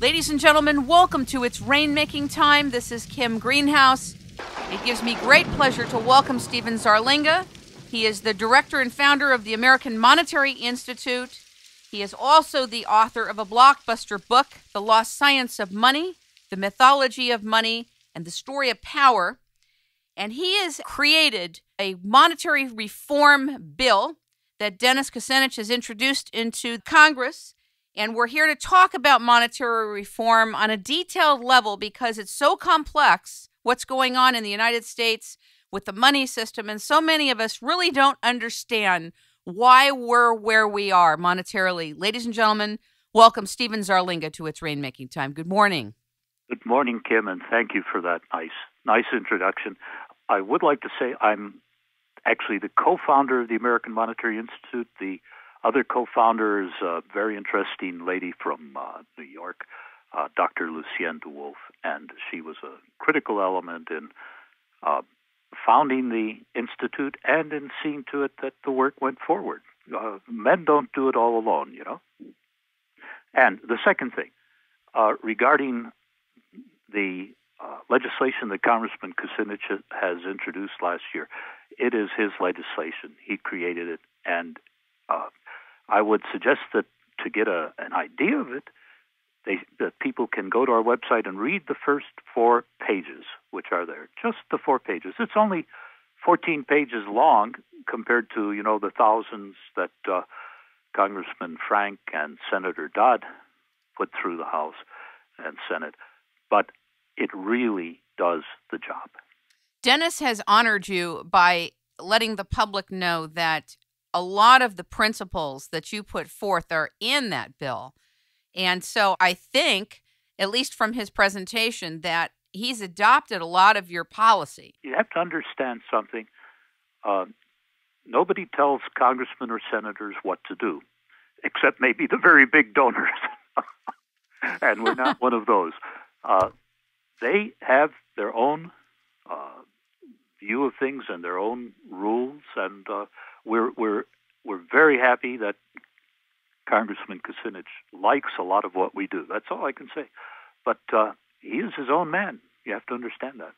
Ladies and gentlemen, welcome to It's Rainmaking Time. This is Kim Greenhouse. It gives me great pleasure to welcome Stephen Zarlenga. He is the director and founder of the American Monetary Institute. He is also the author of a blockbuster book, The Lost Science of Money, The Mythology of Money, and the Story of Power. And he has created a monetary reform bill that Dennis Kucinich has introduced into Congress. And we're here to talk about monetary reform on a detailed level because it's so complex what's going on in the United States with the money system. And so many of us really don't understand why we're where we are monetarily. Ladies and gentlemen, welcome Stephen Zarlenga to It's Rainmaking Time. Good morning. Good morning, Kim, and thank you for that nice introduction. I would like to say I'm actually the co-founder of the American Monetary Institute. The other co-founder is a very interesting lady from New York, Dr. Lucienne DeWolf, and she was a critical element in founding the Institute and in seeing to it that the work went forward. Men don't do it all alone, you know. And the second thing, regarding the legislation that Congressman Kucinich has introduced last year, it is his legislation. He created it, and I would suggest that to get an idea of it, that people can go to our website and read the first 4 pages, which are there. Just the 4 pages. It's only 14 pages long compared to, you know, the thousands that Congressman Frank and Senator Dodd put through the House and Senate. But it really does the job. Dennis has honored you by letting the public know that a lot of the principles that you put forth are in that bill. And so I think, at least from his presentation, that he's adopted a lot of your policy. You have to understand something. Nobody tells congressmen or senators what to do, except maybe the very big donors. And we're not one of those. They have their own view of things and their own rules, and we're very happy that Congressman Kucinich likes a lot of what we do. That's all I can say. But he is his own man. You have to understand that.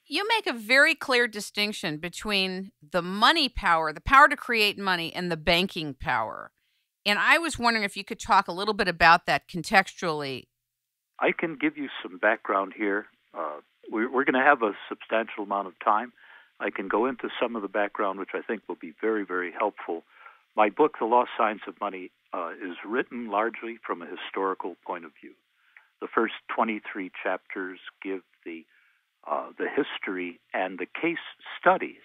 You make a very clear distinction between the money power, the power to create money, and the banking power. And I was wondering if you could talk a little bit about that contextually. I can give you some background here. We're going to have a substantial amount of time. I can go into some of the background, which I think will be very, very helpful. My book, The Lost Science of Money, is written largely from a historical point of view. The first 23 chapters give the history and the case studies,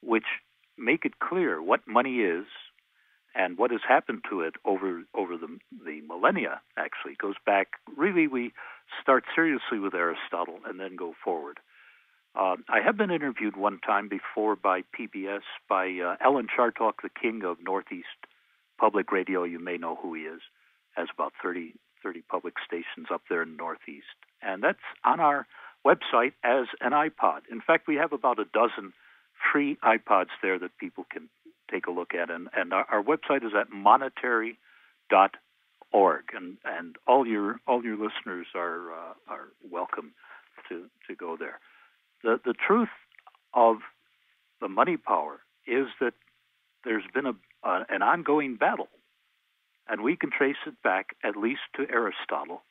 which make it clear what money is and what has happened to it over the millennia. Actually, goes back. Really, we start seriously with Aristotle and then go forward. I have been interviewed one time before by PBS by Alan Chartock, the king of Northeast Public Radio. You may know who he is. Has about 30 public stations up there in the Northeast. And that's on our website as an iPod. In fact, we have about a dozen free iPods there that people can take a look at. And our website is at monetary.org. And all your listeners are welcome to go there. The truth of the money power is that there's been an ongoing battle, and we can trace it back at least to Aristotle,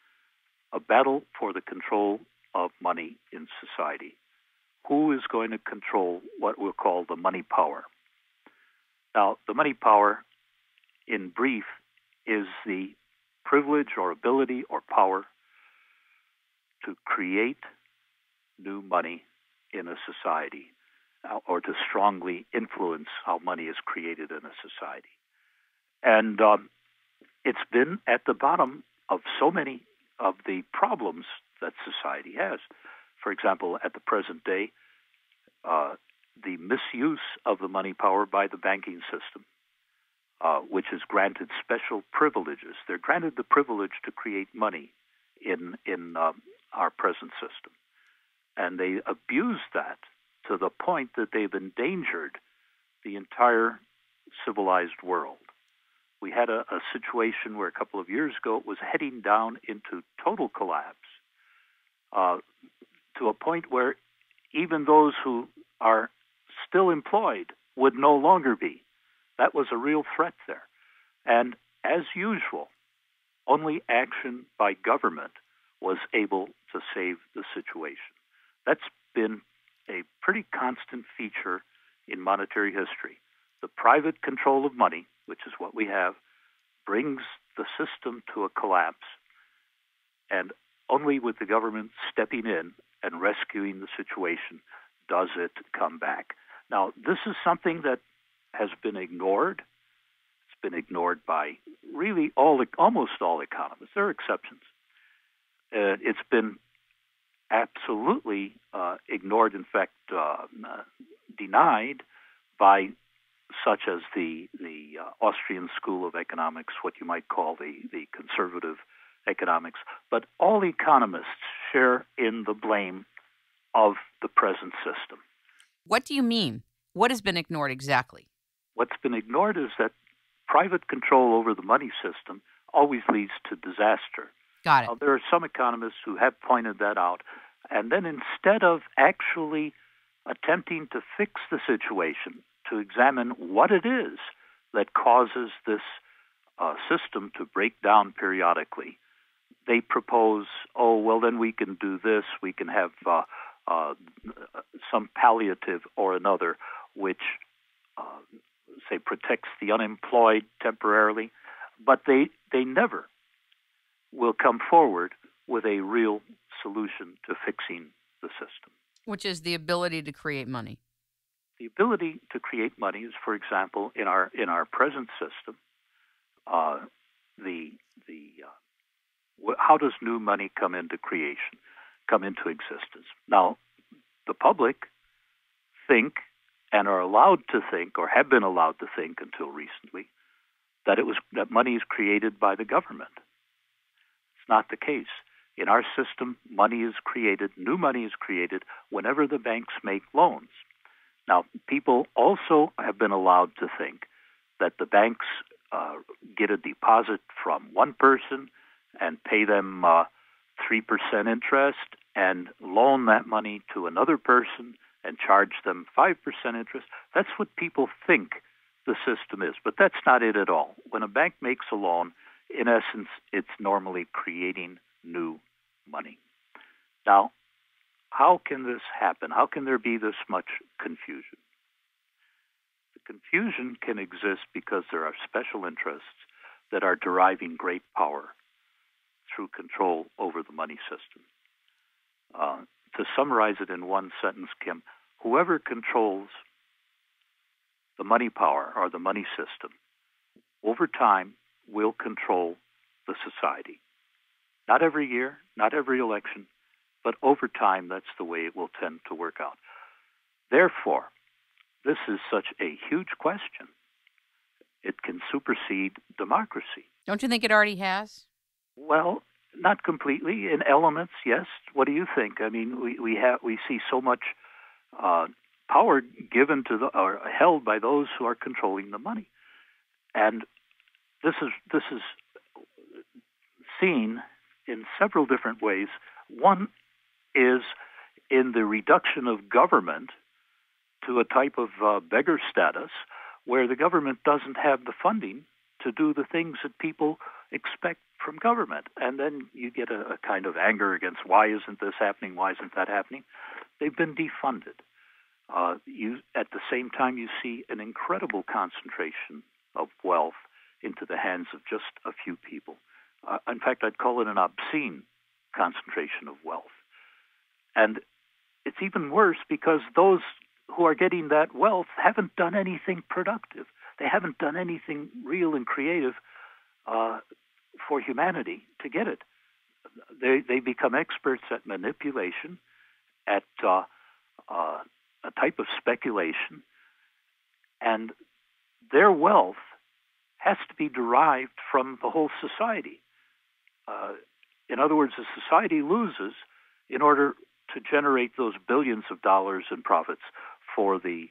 a battle for the control of money in society. Who is going to control what we'll call the money power? Now, the money power, in brief, is the privilege or ability or power to create new money in a society, or to strongly influence how money is created in a society. And it's been at the bottom of so many of the problems that society has. For example, at the present day, the misuse of the money power by the banking system, which is granted special privileges. They're granted the privilege to create money in our present system. And they abuse that to the point that they've endangered the entire civilized world. We had a situation where a couple of years ago it was heading down into total collapse, to a point where even those who are still employed would no longer be. That was a real threat there. And as usual, only action by government was able to save the situation. That's been a pretty constant feature in monetary history. The private control of money, which is what we have, brings the system to a collapse, and only with the government stepping in and rescuing the situation does it come back. Now, this is something that has been ignored. It's been ignored by really almost all economists. There are exceptions. It's been absolutely ignored, in fact, denied by such as the Austrian School of Economics, what you might call the conservative economics. But all economists share in the blame of the present system. What do you mean? What has been ignored exactly? What's been ignored is that private control over the money system always leads to disaster. Got it. There are some economists who have pointed that out. And then instead of actually attempting to fix the situation, to examine what it is that causes this system to break down periodically, they propose, oh, well, then we can do this. We can have some palliative or another, which, say, protects the unemployed temporarily. But they never will come forward with a real solution to fixing the system. Which is the ability to create money. The ability to create money is, for example, in our present system, how does new money come into creation, come into existence? Now, the public think and are allowed to think, or have been allowed to think until recently, that money is created by the government. It's not the case. In our system, new money is created whenever the banks make loans. Now, people also have been allowed to think that the banks get a deposit from one person and pay them 3% interest and loan that money to another person and charge them 5% interest. That's what people think the system is, but that's not it at all. When a bank makes a loan, in essence, it's normally creating new money. Now, how can this happen? How can there be this much confusion? The confusion can exist because there are special interests that are deriving great power through control over the money system. To summarize it in one sentence, Kim, whoever controls the money power or the money system over time will control the society. Not every year, not every election, but over time, that's the way it will tend to work out. Therefore, this is such a huge question. It can supersede democracy. Don't you think it already has? Well, not completely. In elements, yes. What do you think? I mean, we see so much power given to or held by those who are controlling the money, and this is seen in several different ways. One is in the reduction of government to a type of beggar status, where the government doesn't have the funding to do the things that people expect from government. And then you get a kind of anger against why isn't this happening, why isn't that happening? They've been defunded. At the same time, you see an incredible concentration of wealth into the hands of just a few people. In fact, I'd call it an obscene concentration of wealth. And it's even worse because those who are getting that wealth haven't done anything productive. They haven't done anything real and creative for humanity to get it. They become experts at manipulation, at a type of speculation, and their wealth has to be derived from the whole society. In other words, the society loses in order to generate those billions of dollars in profits for the